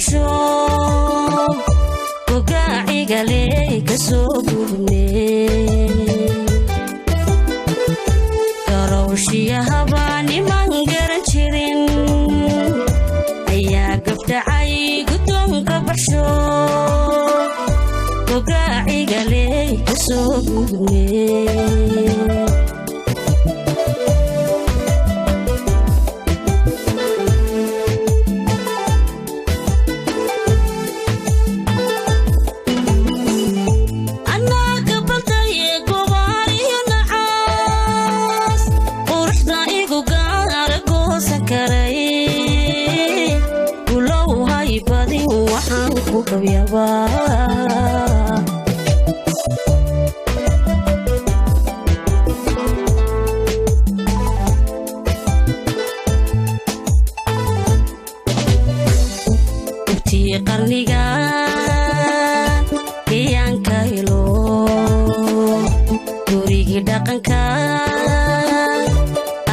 baxsho gogaaciga leey ka soo gudubnee garowshiya habaani man garan jirin ayaa gabdhacay guddoonka baxsho gogaaciga leey ka soo gudubnee qarniga deeyaanka helo gurigii dhaqanka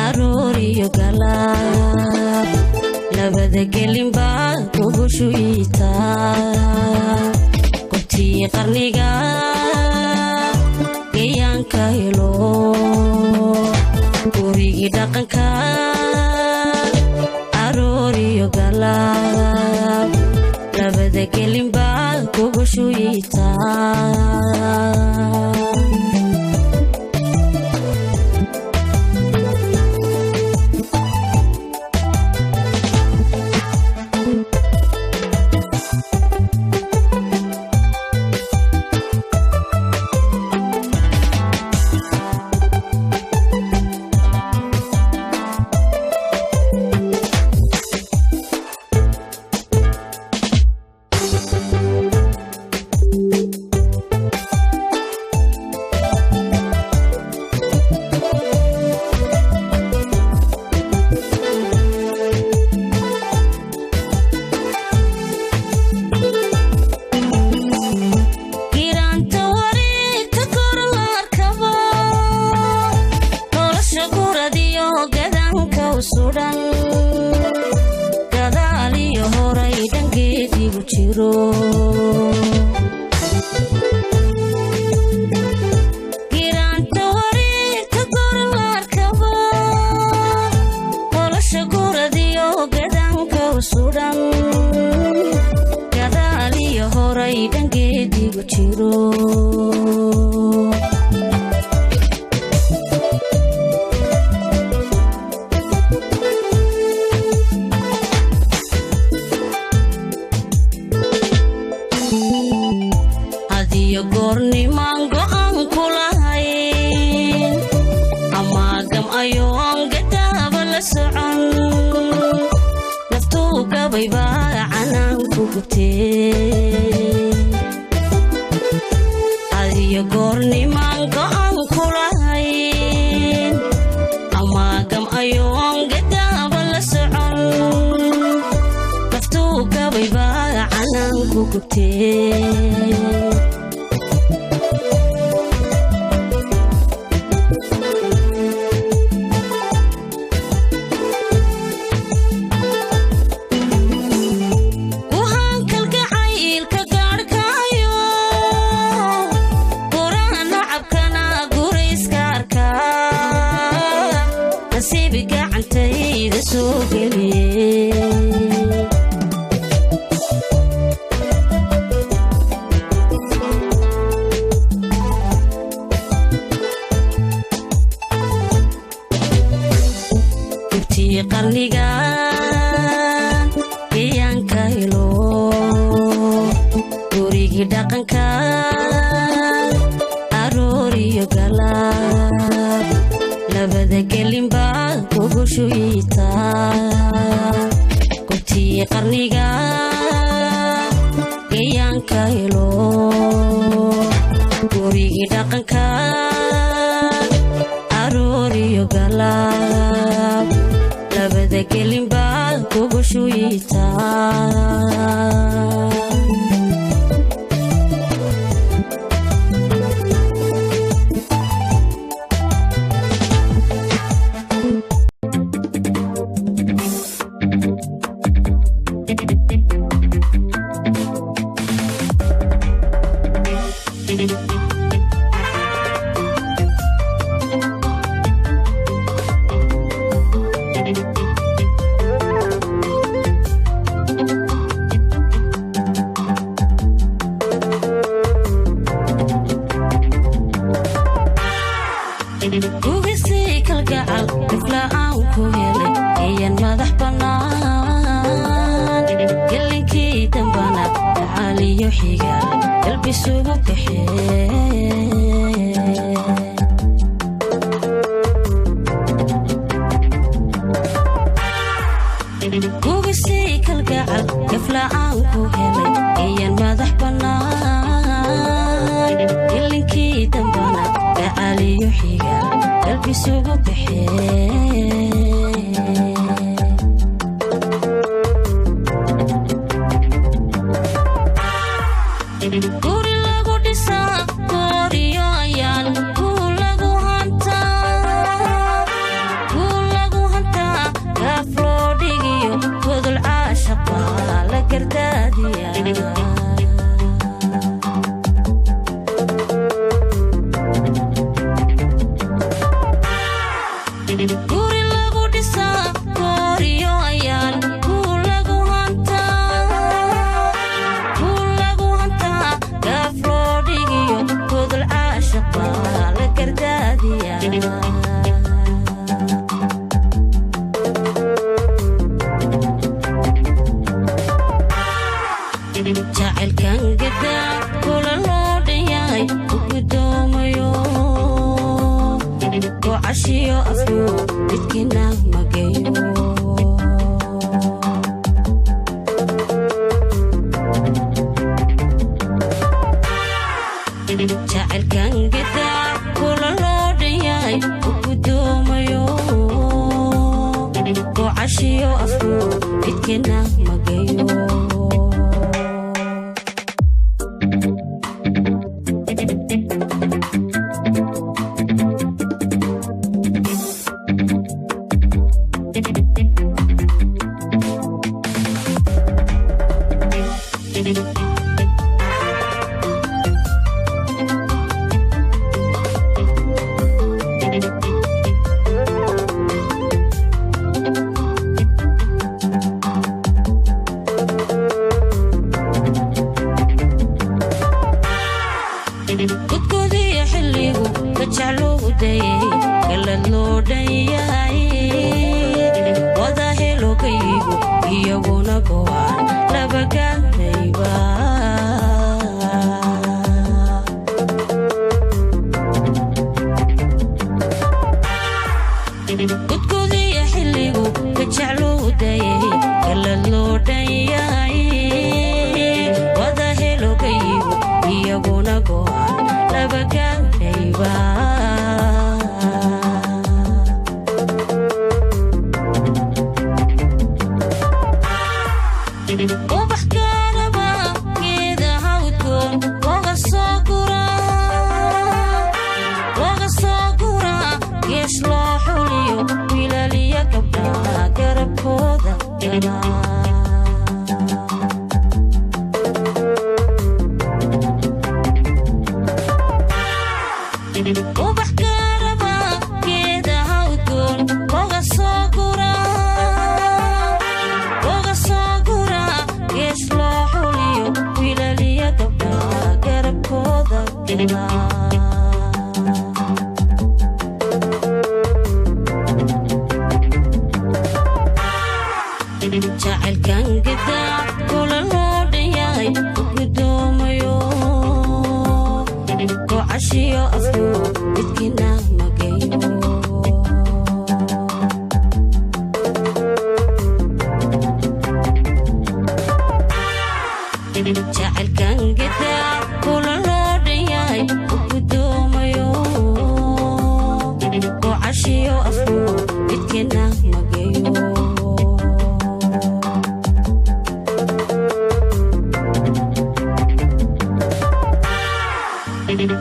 arooriyo galaab labada gelinba gogoshu iitaa gobtii qarniga deeyaanka helo gurigii dhaqanka arooriyo galaab labada gelinba gogoshu iitaa يحيى قلبي سوق كوغسي كالقاعد قفلة عنكو هلي إيان ماذح بنان إلنكي دنبانا تعالي يحيى قلبي سوق Guri lagu disa, guri ayan, lagu hanta, gaflo digiyo, kudul ashaqa la gardadiya. Guri lagu disa, guri ayan, lagu hanta. جعل كان قدام كل الوضياي وقدوميو وعشيو أفيو بتكنا مقيو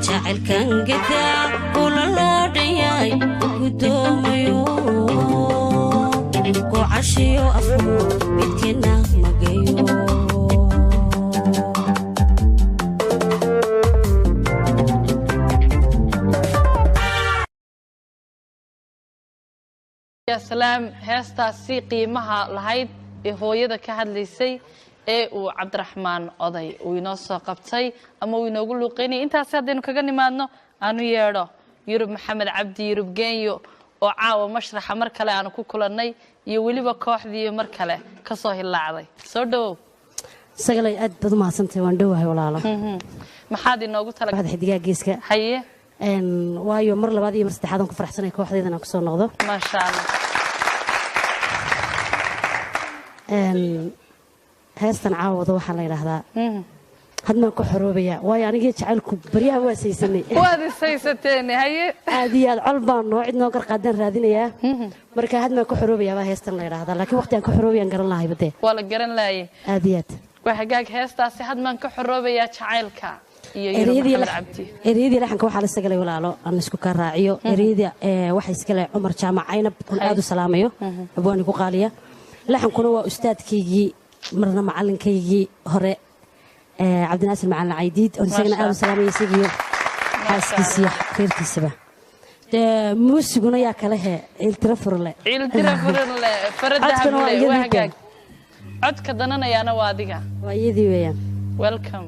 جعل كان قدام كل الوضياي وقدوميو وعشيو أفيو بتكنا مقيو سلام هستاسي قيمها لهيد هويدا كهدليسي uu Cabdiraxmaan oday uu inoo soo qabtay ama uu inoogu luqeynay intaas hadaynu kaga nimaadno aanu yeedho Yurub Maxamed Cabdi Yurub Geenyo oo caawa mashraxa mar kale aanu ku kulannay iyo waliba kooxdii mar kale ka soo hilaacday soo dhaw sagalay aad bad ma santay waan dhawahay walaalo maxaad inoogu tala waxaad xidigaa geeska haye waayo mar labaad iyo mar saddexaad aan ku faraxsanay kooxdeedana ku soo noqdo ma sha Allah heestan caawada waxaa la yiraahdaa hadna ku xoroobaya waayo aniga jacaylku bariyaha waa saysanay waad saysateen haye aad iyo aad colbaan noo cid noo qarqaadan raadinaya marka hadna ku xoroobaya baa heestan la yiraahdaa laakiin waqti aan ku xoroobiyaan garan lahaay badee waa la garan lahaay aad iyo aad waxa gaag heestaasi hadman ka xoroobaya jacaylka iyo Yurub Cabdi eriyadii laxanka waxa la sagalay walaalo aan isku ka raaciyo eriyada waxa iska leh Umar Jaamac Aynab kun aad u salaamayo abwaani ku qaaliya laxankuna waa ustaadkaygii marna macalinkaygii hore Cabdinaasir Macalin Caydiid oo isagana aad u salaamayo isagiyo xaaskiisa keerkiisaba muusiguna yaa kale iltira furle faradaha waa gaag codka dananayaana waa adiga waa iyadii weeyaan welcome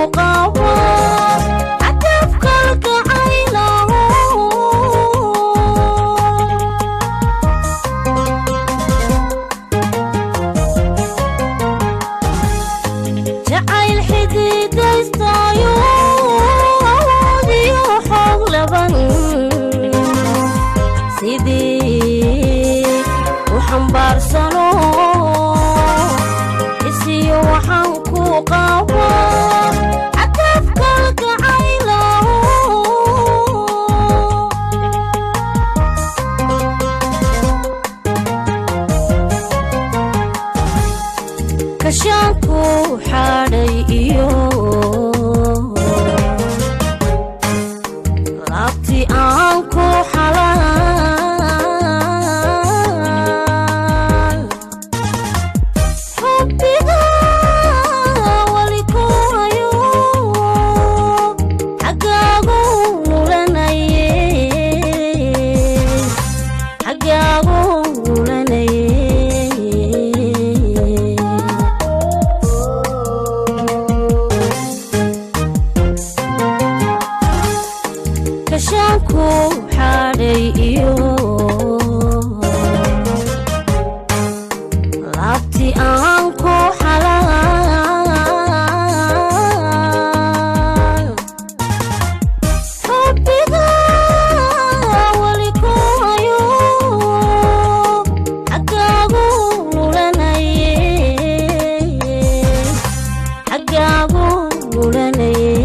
قوى عتفك القعيلة جعل حديد يستايو وحوق لبن سيدي وحنبار سنو اسي وحنكو قوى عتفك القعيلة كشانكو حالي إيو رابطي آنكو حلال حبيها ولكو هيو حقاقو لنايه حقاقو لنايه كشانكو حالي إيو رابطي آنكو حلال حبيها ولكو هيو حقاقو لنايه حقاقو لنايه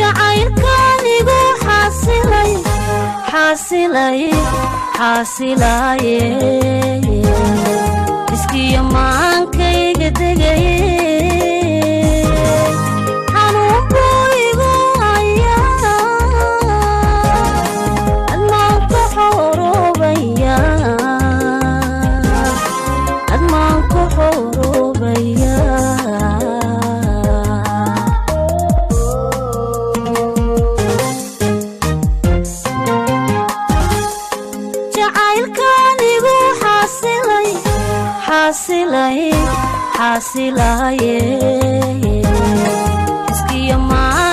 jacaylkaanigu xaasilaye iskiyo maankayga degaye xanuunku igu hayaa admaanku xoroobaya admaanku xoroobaya jacaylkaanigu xaasilaye iskiyo maa